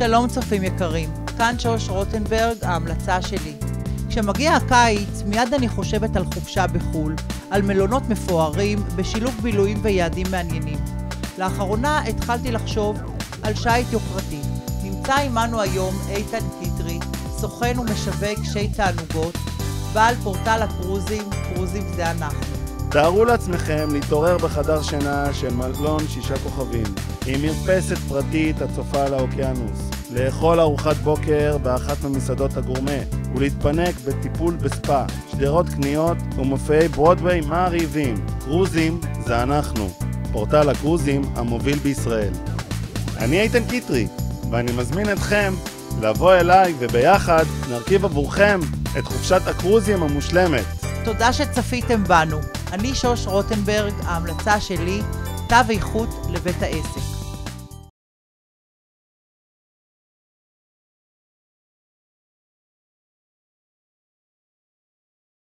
שלום צופים יקרים, כאן שוש רוטנברג, ההמלצה שלי. כשמגיע הקיץ, מיד אני חושבת על חופשה בחול, על מלונות מפוארים, בשילוב בילויים ויעדים מעניינים. לאחרונה התחלתי לחשוב על שייט יוקרתי. נמצא עמנו היום איתן קיטרי, סוכן ומשווק שי תענוגות, בעל פורטל הקרוזים, קרוזים זה אנחנו. תארו לעצמכם להתעורר בחדר שינה של מלון 6 כוכבים, עם מרפסת פרטית הצופה על האוקיינוס, לאכול ארוחת בוקר באחת ממסעדות הגורמה, ולהתפנק בטיפול בספה, שדרות קניות ומופעי ברודווי מעריבים. קרוזים זה אנחנו, פורטל הקרוזים המוביל בישראל. אני איתן קיטרי, ואני מזמין אתכם לבוא אליי וביחד נרכיב עבורכם את חופשת הקרוזים המושלמת. תודה שצפיתם בנו. אני שוש רוטנברג, ההמלצה שלי, תו איכות לבית העסק.